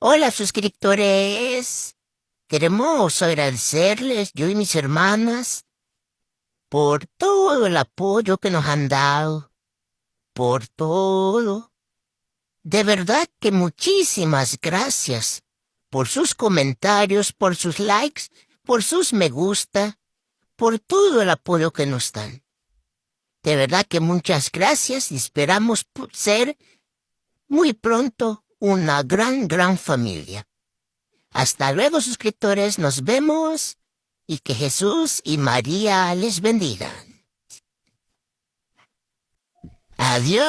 Hola, suscriptores. Queremos agradecerles, yo y mis hermanas, por todo el apoyo que nos han dado, por todo. De verdad que muchísimas gracias por sus comentarios, por sus likes, por sus me gusta, por todo el apoyo que nos dan. De verdad que muchas gracias y esperamos ser muy pronto una gran familia. Hasta luego, suscriptores, nos vemos y que Jesús y María les bendigan. Adiós.